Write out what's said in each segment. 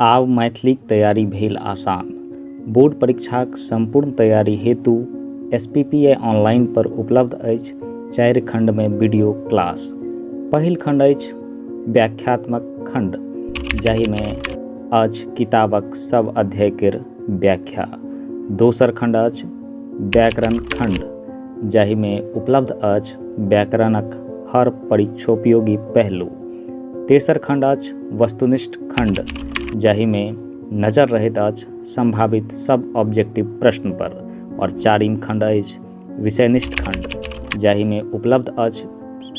आब मैथिलीक तैयारी भेल आसान। बोर्ड परीक्षाक संपूर्ण तैयारी हेतु SPPI ऑनलाइन पर उपलब्ध अछि 4 खंडमे वीडियो क्लास। पहिल खंड अछि व्याख्यात्मक खंड, जाहिमे अछि किताबक सब अध्याय केर व्याख्या। दोसर खंड अछि व्याकरण खंड, जाहिमे उपलब्ध अछि व्याकरणक हर परीक्षोपयोगी पहलू। तेसर खंड अछि वस्तुनिष्ठ खंड, जाहिमे नजर रहैत अछि संभावित सब ऑब्जेक्टिव प्रश्न पर। और चारिम खंड अछि विषयनिष्ठ खंड, जाहिमे उपलब्ध अछि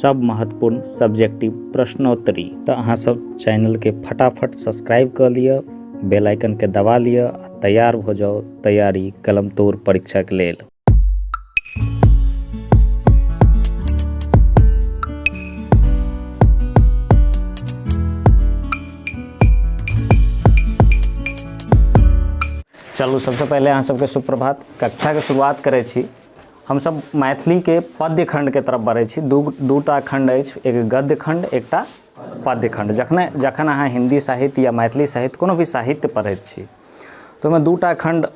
सब महत्वपूर्ण सब्जेक्टिव प्रश्नोत्तरी। तो अहाँ सब चैनल के फटाफट सब्सक्राइब कर लिअ, बेल आइकन के दबा लिअ आ तैयार हो जाओ तैयारी कलम तोड़ परीक्षा के लेल। चलू सबसे पहले अहाँ सबके सुप्रभात। कक्षा के शुरुआत करै छी। हम सब मैथिली के पद्य खंड के तरफ बढ़ै छी। दूटा खंड अछि, एक गद्य खंड, एकटा पद्य खंड। जखन अहाँ हिंदी साहित्य या मैथिली साहित्य कोनो भी साहित्य पढ़ैत छी तो ओहिमे दूटा खंड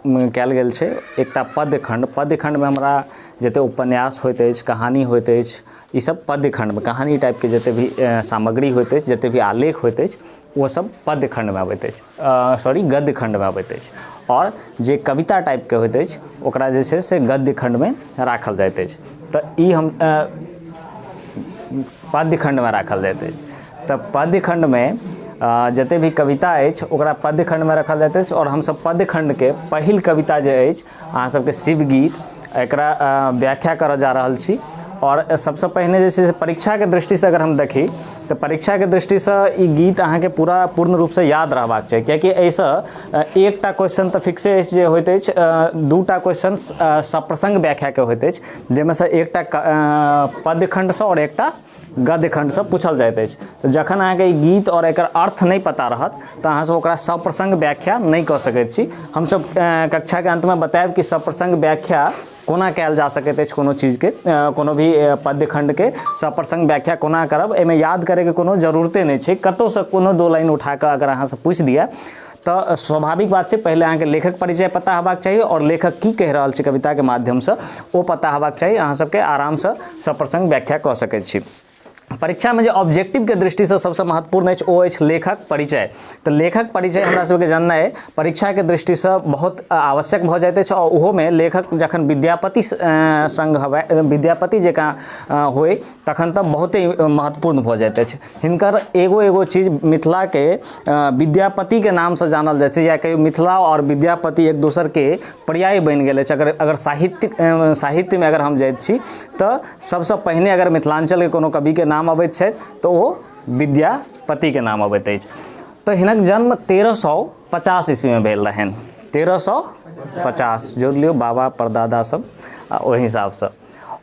कयल गेल छै। एकटा पद्य खंड। पद्य खंडमे हमरा जते उपन्यास होइत अछि, कहानी होइत अछि, ई सब पद्य खंडमे कहानी टाइपके जते भी सामग्री होइत अछि, जते भी आलेख होइत अछि, वो सब पद्य खंडमे अबैत अछि, गद्य खंडमे अबैत अछि। और जे कविता टाइपके होइत अछि ओकरा जे छै से गद्य खंडमे राखल जाइत अछि। तऽ ई हम पद्य खंडमे राखल जाइत अछि। तऽ पद्य खंडमे जते भी कविता अछि ओकरा पद्य खंडमे रखल जाइत अछि। और हमसब पद्य खंडके पहिल कविता जे अछि अहाँ सबके शिवगीत, एकरा व्याख्या करऽ जा रहल छी। और सबसे पहिने जे छै से परीक्षा के दृष्टि से अगर हम देखी तो परीक्षा के दृष्टि से ई गीत अहाँ के पूर्ण रूप से याद रहबाक चाही, कियाकि एहिसँ एकटा क्वेश्चन तऽ फिक्से अछि जे होइत अछि, दूटा क्वेश्चन सप्रसंग व्याख्या के होइत अछि, जाहिमे से एकटा पद्य खंड से और एकटा गद्य खंड से पूछल जाइत अछि। तऽ जखन अहाँके ई गीत और एकर अर्थ नहीं पता रहत तऽ अहाँ सब ओकरा सप्रसंग व्याख्या नहीं कऽ सकैत छी। हमसब कक्षा के अंत में बतायब कि सप्रसंग व्याख्या कोना कयल जा सकैत अछि कोनो चीजके, कोनो भी पद्य खंडके सप्रसंग व्याख्या कोना करब। एहिमे याद करैके कोनो जरूरते नहीं छै। कतौसँ कोनो दो लाइन उठाकऽ अगर अहाँसँ पूछि दिए तऽ स्वाभाविक बात छै पहिले अहाँके लेखक परिचय पता हेबाक चाही और लेखक की कहि रहल छै कविता के माध्यमसँ ओ पता हेबाक चाही। अहाँ सबके आरामसँ सप्रसंग व्याख्या कऽ सकैत छी। परीक्षा में जो ऑब्जेक्टिव के दृष्टि से सबसे महत्वपूर्ण अछि ओ अछि लेखक परिचय। तो लेखक परिचय हमरा सबके जाननाइ परीक्षा के दृष्टि से बहुत आवश्यक भऽ जाइत अछि। और ओहो में लेखक जखन विद्यापति संग हवै, विद्यापति जकाँ होय तखन तऽ बहुते महत्वपूर्ण भऽ जाइत अछि। हिनकर एगो चीज मिथिला के विद्यापति के नाम से जानल जाइ छै, या कहियो मिथिला और विद्यापति एक दोसर के पर्याय बनि गेल अछि। अगर साहित्य में अगर हम जाइत छी तऽ सबसे पहिने अगर मिथिलांचल के कोनो कवि के नाम अबैत छै तो ओ विद्यापति के नाम अबैत अछि। तो हिनक जन्म 1350 ईस्वी में भेल रहनि। 1350 जोड़ लियो, बाबा परदादा सब ओहि हिसाब से।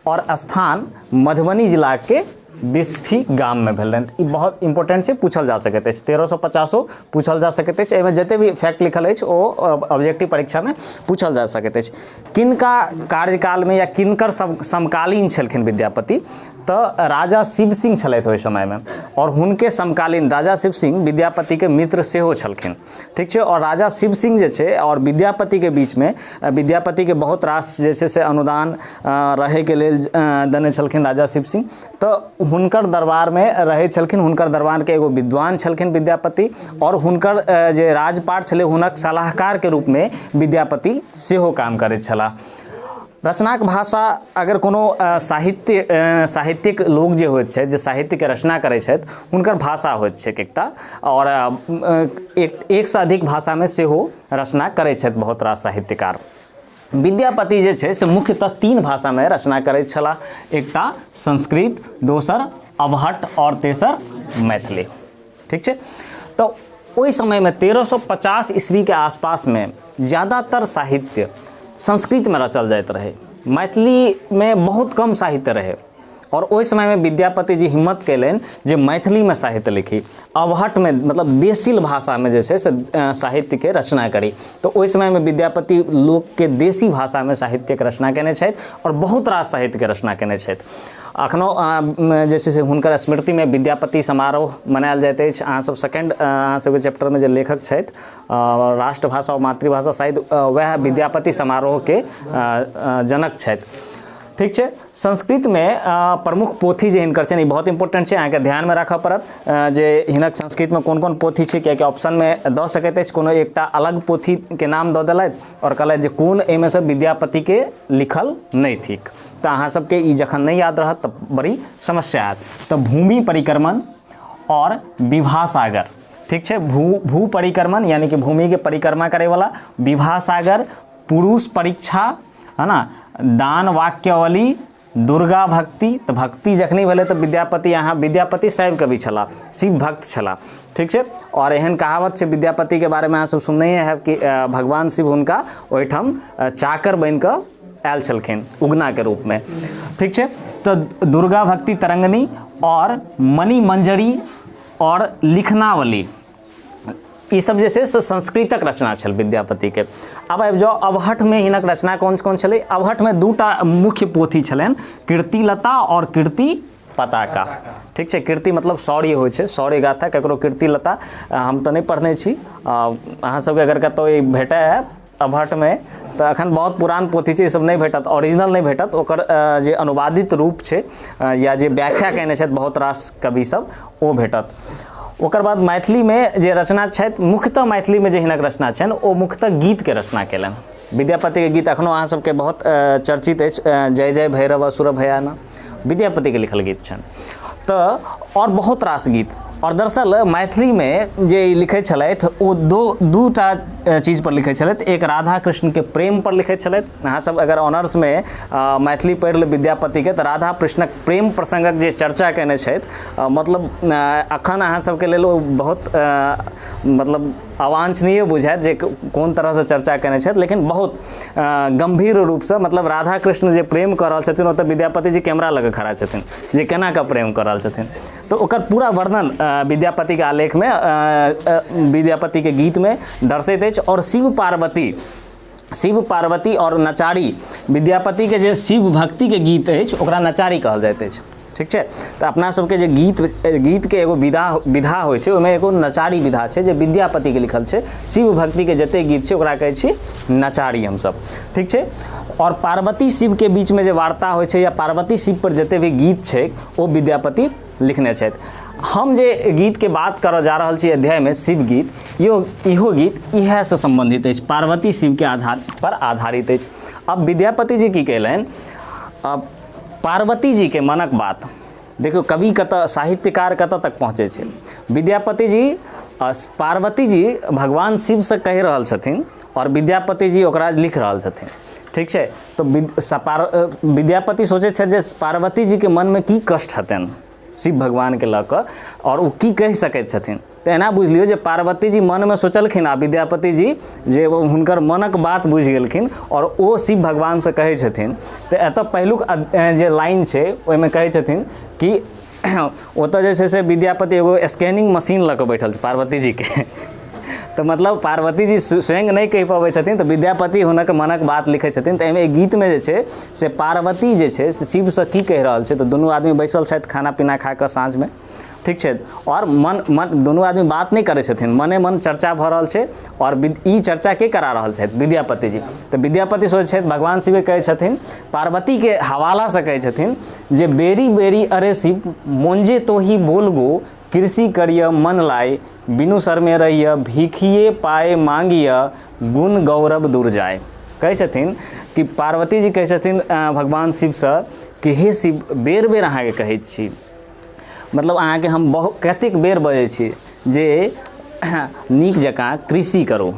और स्थान मधुबनी जिला के बिस्फी गाम में भेल रहनि। ई बहुत इंपोर्टेंट छै, पूछल जा सकैत अछि। 1350 पूछल जा सकैत अछि। एहिमे जते भी फैक्ट लिखल अछि ओ ऑब्जेक्टिव परीक्षा में पूछल जा सकैत अछि। किनका कार्यकाल में या किनकर समकालीन छलखिन विद्यापति, तो राजा शिव सिंह छलथि ओहि समय में। और हुनके समकालीन राजा शिव सिंह विद्यापति के मित्र सेहो छलखिन, ठीक छै। और राजा शिव सिंह जे छै और विद्यापति के बीच में विद्यापति के बहुत रास जे छै से अनुदान रहे के लेल देने छलखिन राजा शिव सिंह। तो हुनकर दरबार में रहे छलखिन। हुनकर दरबार के एगो विद्वान छलखिन विद्यापति, और हुनकर जे राजपाट छलै हुनक सलाहकार के रूप में विद्यापति सेहो काम करैत छलाह। रचनाक भाषा अगर कोनो साहित्यिक लोग जे होइत छै, जे साहित्य के रचना करैत छथि, हुनकर भाषा होइत छै एकटा, और एक से अधिक भाषा में सेहो रचना करैत छथि बहुत रास साहित्यकार। विद्यापति जे छै से मुख्यतः 3 भाषा में रचना करैत छलाह। एकटा संस्कृत, दोसर अबहट्ट और तेसर मैथिली, ठीक छै। तो ओहि समय में 1350 ईस्वी के आसपास में ज़्यादातर साहित्य संस्कृत में रचल जाइत रहे। मैथिली में बहुत कम साहित्य रहे। और ओहि समय में विद्यापति जी हिम्मत कैलनि जे मैथिली में साहित्य लिखी, अबहट्ट में मतलब देशील भाषा में जे छै से साहित्य के रचना करी। तो ओहि समय में विद्यापति लोक के देशी भाषा में साहित्य के रचना केने छथि और बहुत रास साहित्य के रचना केने छथि। अखनो जे छै से हुनकर स्मृति में विद्यापति समारोह मनायल जाइत अछि। अहाँ सब सेकेंड अहाँ सबके चैप्टर में जे लेखक छथि राष्ट्रभाषा और मातृभाषा शायद वह विद्यापति समारोह के जनक छथि। ठीक है। संस्कृत में प्रमुख पोथी जे हिनकर छनि बहुत इंपोर्टेंट है, अहाँके ध्यान में राखऽ पड़त जे हिनक संस्कृत में कोन कोन पोथी छै, कियाकि ऑप्शन में दऽ सकैत अछि कोनो एकटा अलग पोथी के नाम दऽ देलथि और कहलथि जे कोन एहिमे से विद्यापति के लिखल नहीं थिक। तो अहाँ सबके ई जखन नहीं याद रहत तऽ बड़ी समस्या आयत। तो भूमि परिक्रमण और विभा सागर, ठीक है, भू परिक्रमण यानी कि भूमि के परिक्रमा करे वाला, विभा सागर, पुरुष परीक्षा, है ना, दान वाक्यावली, दुर्गा भक्ति। तो भक्ति जखनी भेलै तो विद्यापति यहाँ विद्यापति शैव कवि छला, शिव भक्त छला। ठीक है। और एहन कहावत छै विद्यापति के बारे में अहाँ सब सुनने है कि भगवान शिव हुनका ओहिठाम चाकर बन कऽ आयल छलखिन उगना के रूप में। ठीक है। तो दुर्गा भक्ति तरंगनी और मणि मंजरी और लिखनावली, ई सब जे छै से संस्कृतक रचना छल विद्यापति के। अब आबि जाओ अबहठ में हिनक रचना कौन कौन छलै। अबहठ में दूटा मुख्य पोथी छलनि, कीर्तिलता और कीर्ति पताका। ठीक है। कीर्ति मतलब शौर्य होइ छै, शौर्य गाथा, ककरो कीर्तिलता हम तो नहीं पढ़ने छी, अहाँ सबके अगर कतौ भेटै है अबहठ में तो अखन बहुत पुरान पोथी छै, ई सब नहीं भेटत, ओरिजिनल नहीं भेटत, ओकर जे अनुवादित रूप छै या जे व्याख्या कयने छथि बहुत रास कवि सब ओ भेटत। ओकर बाद मैथिली में जे रचना छथि, मुख्यतः मैथिली में जे हिनक रचना छनि ओ मुख्यतः गीत के रचना केलनि। विद्यापति के गीत अखनो अहाँ सबके बहुत चर्चित अछि, जय जय भैरव असुर भयाना विद्यापति के लिखल गीत छनि। तो और बहुत रास गीत, और दरअसल मैथिली में जे लिखे छलथि ओ दूटा चीज़ पर लिखे छलथि। एक राधा कृष्ण के प्रेम पर लिखे छलथि। अहाँ सब अगर ऑनर्स में मैथिली पढ़ि ले विद्यापति के तो राधा कृष्णक प्रेम प्रसंगक जे चर्चा केने छथि, मतलब अखन अहाँ सबके लेल बहुत मतलब अवांछनीय बुझायत जे कोन तरह से चर्चा केने छथि, लेकिन बहुत गंभीर रूप से, मतलब राधा कृष्ण जे प्रेम कर रहल छथिन ओतऽ विद्यापति जी कैमरा लगे खड़ा छथिन जे केना के प्रेम कर रहल छथिन। तो ओकर पूरा वर्णन विद्यापति के आलेख में विद्यापति के गीत में दर्शित अछि। और शिव पार्वती और नचारी, विद्यापति के जे शिव भक्ति के गीत अछि ओकरा नचारी कहल जाइत अछि। ठीक है। तो अपना सबके जे गीत के एगो विधा होइ छै ओहिमे एगो नचारी विधा छै जे विद्यापति के लिखल छै। शिव भक्ति के जते गीत छै ओकरा कहै छी नचारी हमसब। ठीक है। और पार्वती शिव के बीच में जे वार्ता होइ छै या पार्वती शिव पर जते भी गीत छै ओ विद्यापति लिखने छथि। हम जे गीत के बात करऽ जा रहल छी अध्याय में शिव गीत, इहो गीत इएह से संबंधित अछि, पार्वती शिव के आधार पर आधारित अछि। अब विद्यापति जी की कयलनि, अब पार्वती जी के मनक बात देखियो, कवि कतऽ, साहित्यकार कतऽ तक पहुँचे छै। विद्यापति जी पार्वती जी भगवान शिव से कहि रहल छथिन और विद्यापति जी ओकरा लिख रहल छथिन। ठीक है। तो विद्यापति सोचे छै जे पार्वती जी के मन में की कष्ट हतनि शिव भगवान के लऽ कऽ और ओ की कहि सकैत छथिन। तो एना बुझ लियौ जे पार्वती जी मन में सोचलखिन आ विद्यापति जी जे हुनकर मनक बात बुझ गेलखिन और ओ शिव भगवान से कहै छथिन। तो एतऽ पहिलुक जे लाइन छै ओहिमे कहै छथिन कि ओतऽ जे छै से विद्यापति एगो स्कैनिंग मशीन लऽ कऽ बैठल छै पार्वती जी के। तो मतलब पार्वती जी स्वयं नहीं कहि पाबै छथिन तो विद्यापति हुनक मनक बात लिखे छथिन। तो एहिमे गीत में जे छै से पार्वती जे छै से शिव से की कहि रहल छै, तो दुनू आदमी बैसल छथि खाना पीना खा कऽ साँझ में। ठीक है। और मन दुनू आदमी बात नहीं करे छथिन, मने मन चर्चा भऽ रहल छै। और ई चर्चा के करा रहल छथि विद्यापति जी। तो विद्यापति सोचै छथि, भगवान शिव कहै छथिन, पार्वती के हवाला से कहै छथिन जे बेरी बेरी अरे शिव मोंजे तो ही बोल गो, कृषि करिय मन लाए, बिनु सर में रहिय, भीखिए पाए मांगिय, गुण गौरव दूर जाए। कहै छथिन कि पार्वती जी कहै छथिन भगवान शिव से कि हे शिव, बेर बेर अहाँके कहैत छी, मतलब अहाँके हम बहुत कतेक बेर बजै छी जे नीक जकाँ कृषि करू।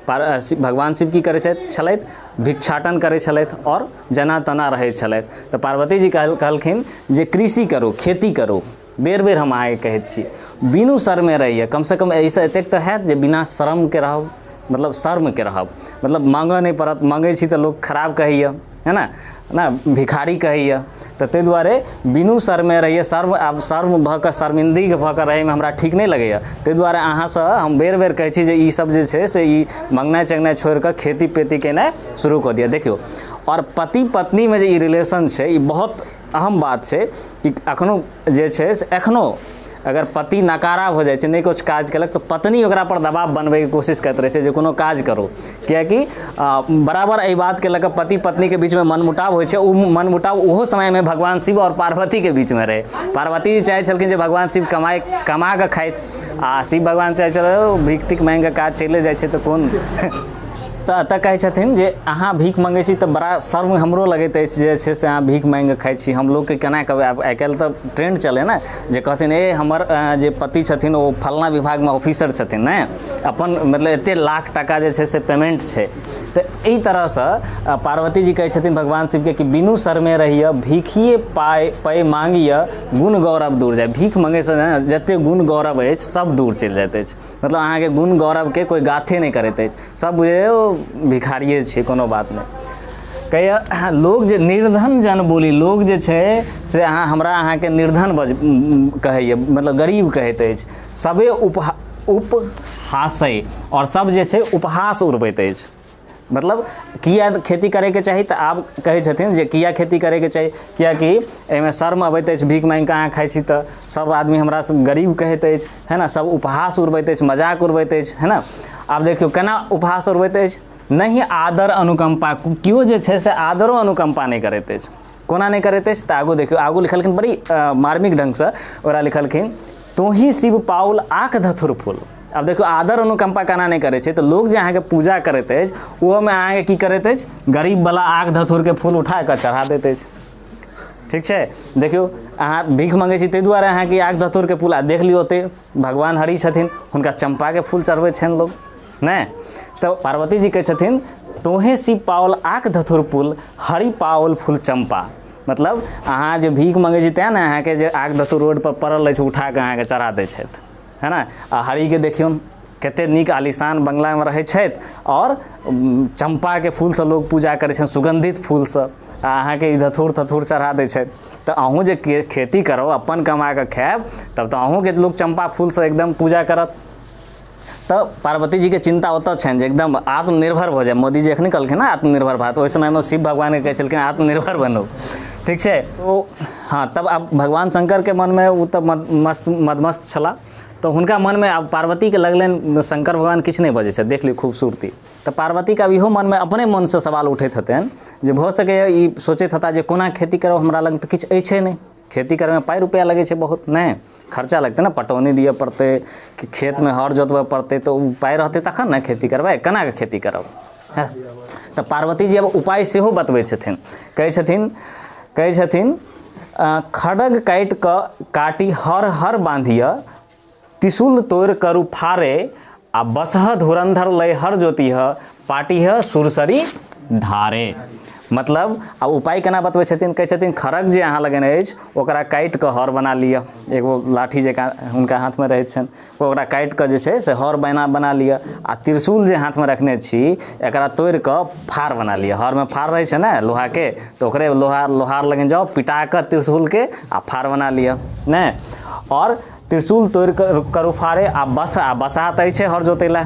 भगवान शिव की करै छलथि, भिक्षाटन करै छलथि और जना तना रहै छलथि। तो पार्वती जी कहलखिन जे कृषि करू, खेती करू, बेर बेर हम अहाँके कहैत छी, बिनु शर्म रहिए, कम से कम ऐसा एतेक तऽ हैत जे बिना शर्म के रहब, मतलब शर्म के रहब, मतलब मांगऽ नहीं पड़त, मांगै छी तऽ लोग खराब कहैया, है ना भिखारी कहैया। तो ताहि दुआरे बिनु शर्मे रहिए, आब शर्म भऽ कऽ शर्मिंदी भऽ कऽ रहैमे हमरा ठीक नहीं लगैया। ताहि दुआरे अहाँसँ हम बेर बेर कहै छी जे ई सब जे छै से ई मंगनाइ चंगनाइ छोड़ि कऽ खेती पेती केनाइ शुरू कऽ दिअ। देखियौ, और पति पत्नी में जे ई रिलेशन छै ई बहुत अहम बात छै कि एखनो जे छै से एखनो अगर पति नकारा हो जाइ छै, नहीं कुछ काज केलक, तो पत्नी ओकरा पर दबाव बनबैके कोशिश करैत रहै छै जे कोनो काज करो, किएकि बराबर एहि बातके लऽ कऽ पति पत्नीके बीचमे मनमुटाव होइ छै। ओ मनमुटाव ओहो समयमे भगवान शिव और पार्वतीके बीचमे रहै। पार्वती जी चाहै छलखिन जे भगवान शिव कमा कऽ खाइत, आ शिव भगवान चाहै छल भीख तीख माँगि कऽ काज चलि जाइ छै तऽ कोन तऽ एतऽ कहै छथिन जे अहाँ भीख मँगै छी तऽ बड़ा शर्म हमरो लगैत अछि जे छै से अहाँ भीख माँगि कऽ खाइ छी। हम लोगके केना कहबै, आब आइ काल्हि तऽ ट्रेंड चलै ने जे कहथिन हमर जे पति छथिन ओ फलना विभागमे ऑफिसर छथिन ने, अपन मतलब एतेक लाख टका जे छै से पेमेंट छै। तऽ एहि तरहसँ पार्वती जी कहै छथिन भगवान शिवके कि बिनु शर्मे रहिए, भीखिए पाइ माँगिए, गुण गौरव दूर जाय। भीख मँगैसँ जतेक गुण गौरव अछि सब दूर चलि जाइत अछि। मतलब अहाँके गुण गौरवके कोइ गाथे नहीं करैत अछि, सब बुझियौ भिखारिए छै, कोनो बात नहीं। कहिए लोग जे निर्धन जन बोली, लोग जे छै से हमरा अहाँके निर्धन कहैए, मतलब गरीब कहैत अछि। सबे उपहासै और सब जे छै उपहास उड़बैत अछि। मतलब किया खेती करैके चाही, तऽ आब कहै छथिन जे किया खेती करैके चाही, कियाकि एहिमे शर्म अबैत अछि। भीख माँगि कऽ अहाँ खाइ छी तऽ सब आदमी हमरा गरीब कहैत अछि, है ना। सब उपहास उड़बैत अछि, मजाक उड़बैत अछि, है ना। आब देखियौ केना उपहास उड़बैत अछि, नहीं आदर अनुकंपा, केओ जे छै से आदरो अनुकंपा नहीं करैत अछि। कोना नहीं करैत अछि तऽ आगू देखियौ, आगू लिखलखिन बड़ी मार्मिक ढंगसँ, ओकरा लिखलखिन तोही शिव पाउल आँख धथुर फूल। अब देखियौ आदर अनुकंपा केना नहीं करै छै, तऽ लोग जे अहाँके पूजा करैत अछि ओहोमे अहाँके की करैत अछि, गरीबवला आँख धथुरके फूल उठा कऽ चढ़ा दैत अछि। ठीक छै, देखियौ अहाँ भीख मँगै छी ताहि दुआरे अहाँके आँख धथुरके फूल, आ देख लियौ ओते भगवान हरि छथिन, हुनका चंपाके फूल चढ़बै छनि लोग नहि। तो पार्वती जी कहै छथिन तोहे शिव पाओल आँख धथुर फूल, हरि पाओल फूल चंपा। मतलब अहाँ जे भीख मँगै छी तेँ ने अहाँके जे आँख धथुर रोड पर पड़ल अछि उठा कऽ अहाँके चढ़ा दै छथि, है ना। आ हरिके देखियौन कतेक नीक आलिशान बंगलामे रहै छथि, और चंपाके फूलसँ लोग पूजा करै छनि, सुगंधित फूलसँ, आ अहाँके ई धथुर तथुर चढ़ा दै छथि। तऽ अहूँ जे खेती करब, अपन कमा कऽ खायब, तब तऽ अहूँके लोग चंपा फूलसँ एकदम पूजा करत। तऽ पार्वती जी के चिंता ओतऽ छनि जे एकदम आत्मनिर्भर भऽ जाए। मोदी जी एखन कहलखिन ना आत्मनिर्भर भारत, ओहि समयमे शिव भगवान कहै छलखिन आत्मनिर्भर बनो। ठीक छै, तो हाँ, तब आब भगवान शंकरके मनमे ओ तऽ मदमस्त छलाह, तऽ हुनका मनमे आब पार्वतीके लगलनि शंकर भगवान किछु नहीं बजै छै, देख लियौ खूबसूरती। तऽ पार्वतीके आब इहो मनमे अपने मनसँ सवाल उठैत हेतनि जे भऽ सकैए ई सोचैत हेताह जे कोना खेती करब, हमरा लग तऽ किछु अछि नहीं, खेती करैमे पाइ रुपैआ लगै छै बहुत, नहीं खर्चा लगतै ने, पटौनी दिअ पड़तै, खेतमे हर जोतबऽ पड़तै, तऽ ओ पाइ रहतै तखन ने खेती करबै, केना कऽ खेती करब। तऽ पार्वती जी अब उपाय सेहो बतबै छथिन, कहै छथिन खड़ग काटि हर बांधिय, त्रिशूल तोड़ करू फारे, आ बसह धुरंधर लय हर जोतिह, पाटिह सुरसरी धारे। मतलब आ उपाय केना बतबै छथिन, कहै छथिन खड़ग जे अहाँ लगन अछि ओकरा काटि कऽ हर बना लिअ, एगो लाठी जकाँ हुनका हाथमे रहैत छनि, ओकरा काटि कऽ जे छै से हर बना लिअ। आ त्रिशूल जे हाथमे रखने छी एकरा तोड़ि कऽ फार बना लिअ। हरमे फार रहै छै ने लोहाके, तऽ ओकरे लोहार लगन जाउ, पिटा कऽ त्रिशूलके आ फार बना लिअ ने। और त्रिशूल तोड़ करू फारे, आ बसहा तऽ छै हर जोतै लए,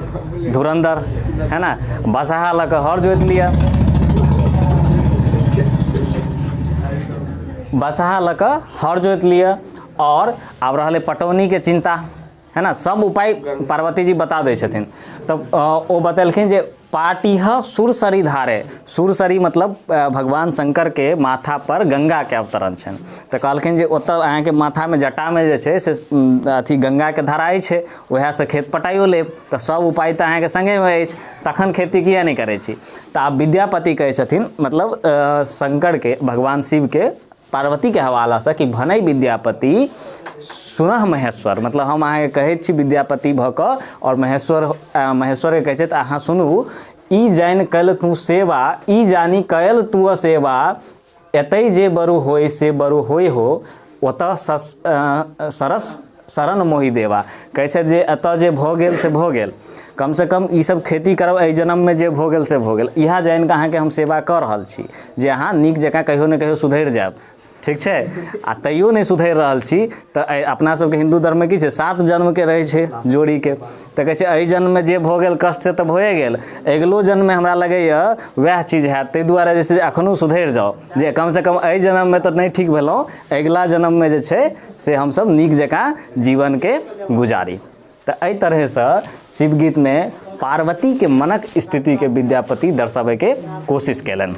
धुरंधर है ना, बसहा लऽ कऽ हर जोति लिअ, बसहा लऽ कऽ हर जोति लिअ। और आब रहलै पटौनीके चिंता, है ना। सब उपाय पार्वती जी बता दै छथिन। तब ओ बतेलखिन जे पाटिह सुरसरी धारे, सुरसरी मतलब भगवान शंकर के माथा पर गंगा के अवतरण छनि। तऽ कहलखिन जे ओतऽ अहाँके माथामे जटामे जे छै से अथी गंगाके धाराइ छै, वएहसँ खेत पटाइयो लेब। तऽ सब उपाय तऽ अहाँके संगेमे अछि, तखन खेती किया नहीं करै छी। तऽ आब विद्यापति कहै छथिन, मतलब शंकर के भगवान शिव के पार्वती के हवाला से कि भनै विद्यापति सुनह महेश्वर। मतलब हम अहाँके कहैत छी विद्यापति भऽ कऽ, और महेश्वर के कहै छथि अहाँ सुनू, ई जानि कल तू सेवा, ई जानी कयल तू सेवा, एतै जे बरु होय से बरु होय हो, ओतऽ सरस शरण मोहि देवा। कहै छै जे एतऽ जे भऽ गेल से भऽ गेल, कम से कम ई सब खेती करब एहि जन्ममे जे भऽ गेल से भऽ गेल, इएह जानि कऽ अहाँके हम सेवा कऽ रहल छी जे अहाँ नीक जकाँ कहियो ने कहियो सुधरि जायब। ठीक छै, आ तैयो नहि सुधरि रहल छी तऽ अपना सबके हिंदू धर्ममे की छै 7 जन्मके रहै छै जोड़ीके, तऽ कहै छै एहि जन्ममे जे भऽ गेल कष्ट से तऽ भए गेल, अगिलो जन्ममे हमरा लगैए वएह चीज हैत, ताहि दुआरे जे छै एखनो सुधरि जाउ जे कमसँ कम एहि जन्ममे तऽ नहि ठीक भेलहुँ, अगिला जन्ममे जे छै से हमसब नीक जकाँ जीवनके गुजारी। तऽ एहि तरहेसँ शिवगीतमे पार्वतीके मनक स्थितिके विद्यापति दर्शाबैके कोशिश कयलनि।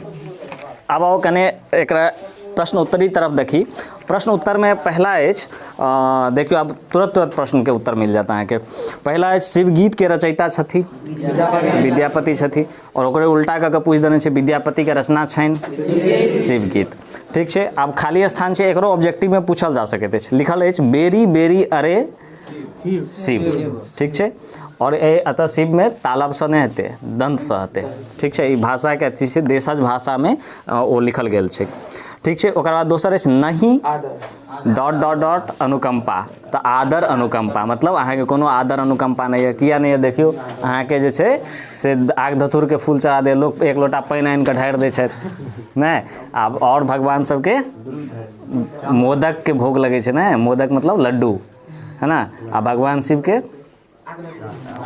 आब आओ कने एकरा प्रश्न उत्तरी तरफ देखी। प्रश्न उत्तर में पहला अछि, देखियो अब तुरंत प्रश्न के उत्तर मिल जाता है कि पहला अछि शिवगीत के रचयिता छथि विद्यापति छथि, और ओकरे उल्टा कऽ के पूछ देने छै विद्यापति के रचना छनि शिवगीत। ठीक छै, आब खाली स्थान छै, एकरो ऑब्जेक्टिव में पूछल जा सकैत अछि। लिखल अछि बेरी बेरी अरे शिव। ठीक छै, और अतः शिव में तालब सँ नहीं हेतै, दंत सँ हेतै। ठीक छै, ई भाषा के अथी छै, देशज भाषा में ओ लिखल गेल छै। ठीक छै, ओकर बाद दोसर अछि नहीं डॉट डॉट डॉट अनुकंपा। तऽ आदर अनुकंपा मतलब अहाँके कोनो आदर अनुकंपा नहीं है। किया नहीं है देखियो, अहाँके जे छै से आग धतूर के फूल चढ़ा दे, लोग एक लोटा पानि आनि कऽ ढारि दै छथि नहि। आब और भगवान सबके मोदक के भोग लगे छै ने, मोदक मतलब लड्डू है ना, आ भगवान शिव के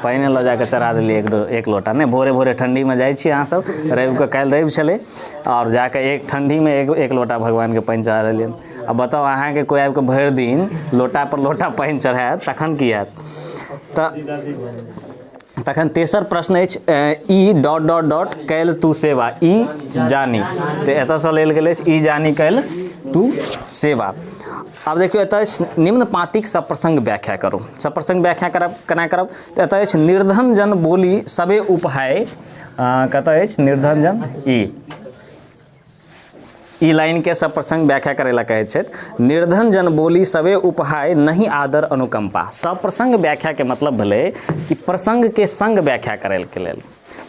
पानि लऽ जाके चढ़ा देलिए एक लोटा नहीं। भोरे भोरे ठंडी में जाइ छी अहाँ सब, रवि के काल्हि रवि छलै, और जाके एक ठंडी में एक लोटा भगवान के पानि चढ़ा देलियन। अब बताओ अहाँके कोई आबि कऽ भरि दिन लोटा पर लोटा पानि चढ़ायत तखन की हैत। तऽ तखन तेसर प्रश्न अछि ई डॉट डॉट डॉट कैल तू सेवा, ई जानी। तऽ एतऽसँ लेल गेल अछि ई जानी कैल तू सेवा। अब देखियो एतऽ निम्न पाँतिक सप्रसंग व्याख्या करू। सप्रसंग व्याख्या करब केना करब, तऽ एतऽ अछि निर्धन जन बोली सबे उपहाय, कतऽ अछि निर्धन जन ई लाइन के सप्रसंग व्याख्या करे ला कहै छथि। निर्धन जन बोली सबे उपहाय नहीं आदर अनुकंपा। सप्रसंग व्याख्या के मतलब भेलै कि प्रसंग के संग व्याख्या करे के लेल,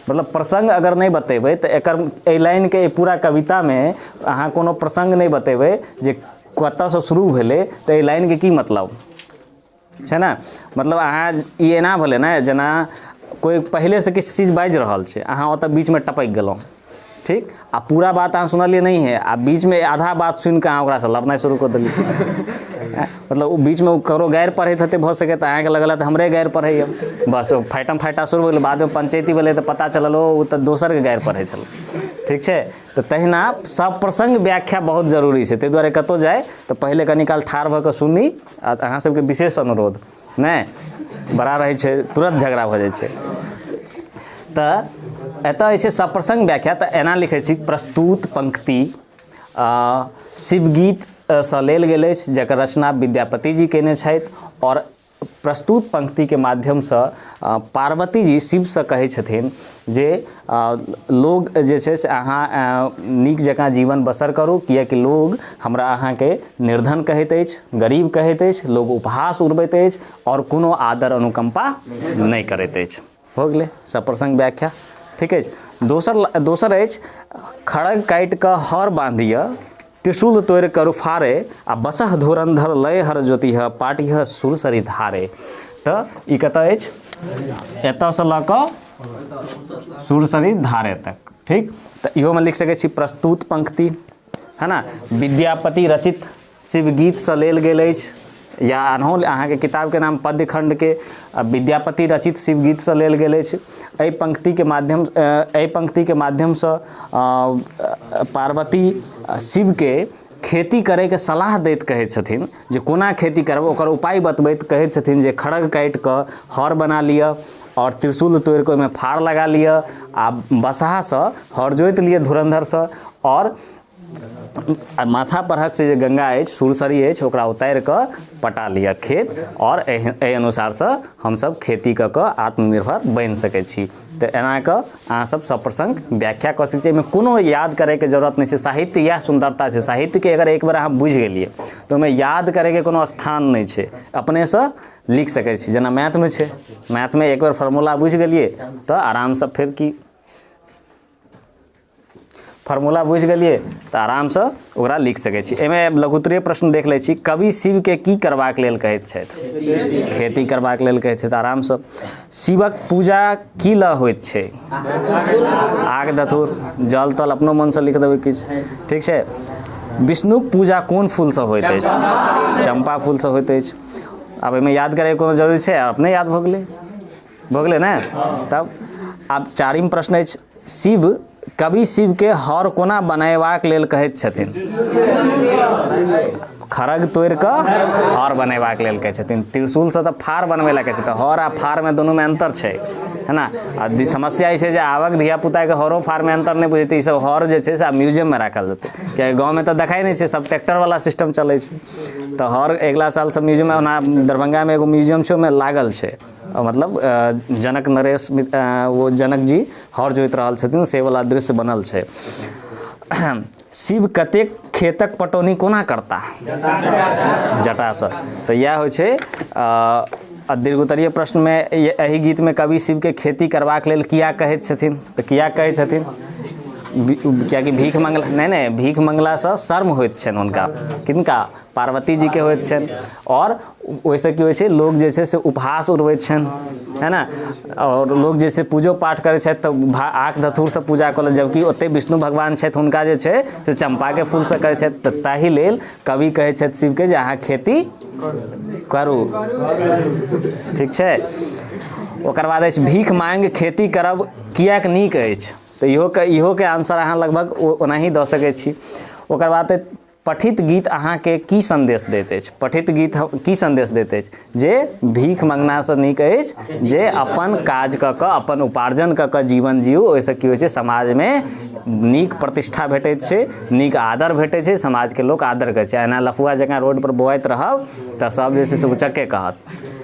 मतलब प्रसंग अगर नहीं बतेबै तऽ एकर एहि लाइन के पूरा कविता में अहाँ कोनो प्रसंग नहीं बतेबै जे कतऽसँ शुरू भेलै तऽ एहि लाइन के की मतलब छै ना। मतलब अहाँ ई एना भेलै ने, जेना कोई पहले से किछु चीज बाजि रहल छै, अहाँ ओतऽ बीच में टपकि गेलहुँ, ठीक, आ पूरा बात अहाँ सुनलिए नहीं है, आ बीच में आधा बात सुनि कऽ अहाँ ओकरासँ लड़नाइ शुरू कऽ देलिए। मतलब ओ बीच में ककरो गारि पढ़ैत हेतै, भऽ सकै तऽ अहाँके लगल तऽ हमरे गारि पढ़ैए, बस ओ फाइटम फाइटा शुरू भेलै, बाद में पंचायती भेलै तऽ पता चलल ओ तऽ दोसरके गारि पढ़ै छलै। ठीक छै, तऽ तहिना सब प्रसंग व्याख्या बहुत जरूरी छै। ताहि दुआरे कतहु जाए तऽ पहिले कनि काल ठाढ़ भऽ कऽ सुनी। अहाँ सबके विशेष अनुरोध नहि बड़ा रहै छै, तुरंत झगड़ा भऽ जाइ छै। तऽ एतऽ छै सप्रसंग व्याख्या, तऽ एना लिखै छी प्रस्तुत पंक्ति शिवगीत सँ लेल गेल अछि, जकर रचना विद्यापति जी केने छथि, और प्रस्तुत पंक्ति के माध्यम से पार्वती जी शिव से कहै छथिन जे लोग जे छै से अहाँ नीक जकाँ जीवन बसर करू, कियाकि लोग हमरा अहाँके निर्धन कहैत अछि, गरीब कहैत अछि, लोग उपहास उड़बैत अछि, और कोनो आदर अनुकंपा नहीं करैत अछि। हो गेलै सप्रसंग व्याख्या। ठीक अछि। दोसर अछि खड़ग काटि कऽ हर बांधिय, त्रिशूल तोड़ि करू फारे, आ बसह धुरंधर लय हर ज्योतिह, पाटिह सुरसरी धारे। तऽ ई कतऽ अछि, एतऽसँ लऽ कऽ सुरसरी धारे तक। ठीक, तऽ इहो में लिख सकै छी प्रस्तुत पंक्ति है ना, विद्यापति रचित शिवगीतसँ लेल गेल अछि, या अनहोल अहाँके किताब के नाम पद्यखंड के विद्यापति रचित शिवगीत से लेल गेल अछि। एहि पंक्ति के माध्यम से पार्वती शिव के खेती करे के सलाह दैत कहै छथिन जे कोना खेती करब, ओकर उपाय बतबैत कहै छथिन जे खड़ग काटि कऽ हर बना लिअ, और त्रिशूल तोड़ि कऽ ओहिमे फाड़ लगा लिअ, आ बसहासँ हर जोति लिअ धुरंधरसँ, और माथा परहक से जे गंगा अछि, सुरसरी अछि, ओकरा उतारि कऽ पटा लिअ खेत, और एहि अनुसारसँ हमसब खेती कऽ कऽ आत्मनिर्भर बनि सकै छी। तऽ एना कऽ अहाँ सब सप्रसंग व्याख्या कऽ सकै छी। एहिमे कोनो याद करैके जरूरत नहीं छै। साहित्य इएह सुंदरता छै, साहित्य के अगर एक बेर अहाँ बुझि गेलिए तऽ ओहिमे याद करैके कोनो स्थान नहीं छै, अपनेसँ लिख सकै छी। जेना मैथ में छै, मैथ में एक बेर फार्मूला बुझि गेलिए तऽ आरामसँ फेर की फार्मूला बुझि गेलिए तऽ आरामसँ ओकरा लिख सकै छी। एहिमे लघुत्तरीय प्रश्न देख लै छी। कवि शिव के की करबाक लेल कहैत छथि? खेती करबाक लेल कहैत छथि। आरामसँ शिवक पूजा की लऽ होइत छै? आग धतूर जल तल अपनो मनसँ लिख देबै किछु। ठीक छै। विष्णुक पूजा कोन फूल से होइत अछि? चंपा फूल से होइत अछि। अब एहिमे याद करे कोनो जरूरी छै? अपने याद भऽ गेलै ने? तब आब चारिम प्रश्न अछि, शिव कवि शिव के हर कोना बनयबाक लेल कहैत छथिन? खड़ग तोड़ि कऽ हर बनेबाक लेल कहै छथिन। त्रिशूल से तऽ फार बनबै लए कहै छै, तऽ हर आ फार में दुनू में अंतर छै, है ना? आ समस्या ई छै जे आबक धियापुता के हरो फार में अंतर नहीं बुझेतै। ई सब हर जे छै से आब म्यूजियम में राखल जेतै, कियाकि गाँव में तऽ देखाई नहीं छै, सब ट्रैक्टर वाला सिस्टम चलै छै। तऽ हर अगला साल सब म्यूजियम में, ओना दरभंगा में एगो म्यूजियम छै, ओहिमे लागल छै, मतलब जनक नरेश वो जनक जी हर जोइत रहल छथिन से वाला दृश्य बनल छै। शिव कतेक खेतक पटौनी कोना करता? जटासँ। तऽ इएह होइ छै। दीर्घोत्तरीय प्रश्न में एहि गीत में कवि शिव के खेती करबाक लेल किया कहैत छथिन? तऽ किया कहै छथिन? कियाकि भीख मंगला नहीं भीख मंगला से शर्म होइत छनि हुनका। किनका? पार्वती जी के होइत छनि। और ओहिसँ की होइ छै, लोग जे छै से उपहास उड़बैत छनि, है ना? और लोग जे छै पूजो पाठ करै छथि तऽ आँख धतूर से पूजा कऽ, जबकि ओते विष्णु भगवान छथि, हुनका जे छै से चंपा के फूल से करै छथि। तऽ ताहि लेल कवि कहै छथि शिव के जे अहाँ खेती करू, ठीक छै? ओकर बाद अछि, भीख मांग खेती करब किएक नीक अछि? तऽ इहो के आंसर अहाँ लगभग ओनाही दऽ सकैत छी। ओकर बाद पठित गीत अहाँके की संदेश दैत अछि? पठित गीत की संदेश दैत अछि? जे भीख मंगनासँ नीक अछि जे अपन काज कऽ कऽ, अपन उपार्जन कऽ कऽ जीवन जियू। ओहिसँ की होइ छै, समाजमे नीक प्रतिष्ठा भेटैत छै, नीक आदर भेटैत छै, समाजके लोक आदर करै छै। एना लफुआ जकाँ रोड पर बौआइत रहब तऽ सब जे छै से उचक्के कहत,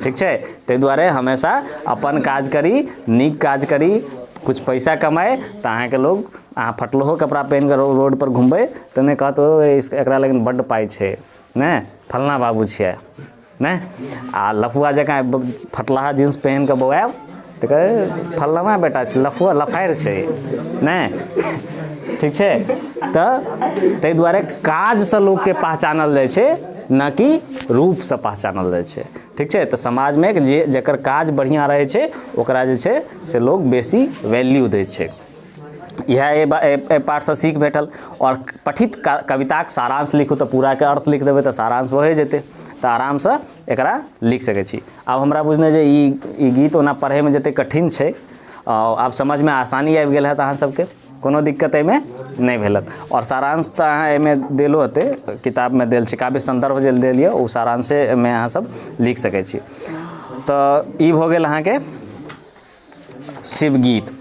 ठीक छै? ताहि दुआरे हमेशा अपन काज करी, नीक काज करी, कुछ पैसा कमाए, तऽ अहाँके लोग, अहाँ फटलोहो कपड़ा पहिन कऽ रोड पर घुमबै तऽ नहि कहत ओ एकरा लग बड्ड पाइ छै, ने फलना बाबू छियै, ने? आ लफुआ जकाँ फटलाहा जींस पहिन कऽ बौआएब तऽ कहे फलना बेटा छै, लफुआ लफारि छै, ने? ठीक छै? तऽ ताहि दुआरे काजसँ लोकके पहचानल जाइ छै, न कि रूपसँ पहचानल जाइ छै, ठीक छै? तऽ समाजमे जेकर काज बढ़िआँ रहै छै ओकरा जे छै से लोग बेसी वैल्यू दै छै। इएह पाठसँ सीख भेटल। और पठित कविताक सारांश लिखू, तऽ पूराके अर्थ लिख देबै तऽ सारांश भए जेतै, तऽ आरामसँ एकरा लिख सकै छी। आब हमरा बुझने जे ई गीत ओना पढ़ैमे जतेक कठिन छै, आब समझमे आसानी आबि गेल हैत अहाँ सबके, कोनो दिक्कत एहिमे नहि भेलत। और सारांश तऽ अहाँ एहिमे देलो हेतै, किताबमे देल छै, काव्य संदर्भ जे देल यऽ ओ सारांशेमे अहाँ सब लिख सकै छी। तऽ ई भऽ गेल अहाँके शिव गीत।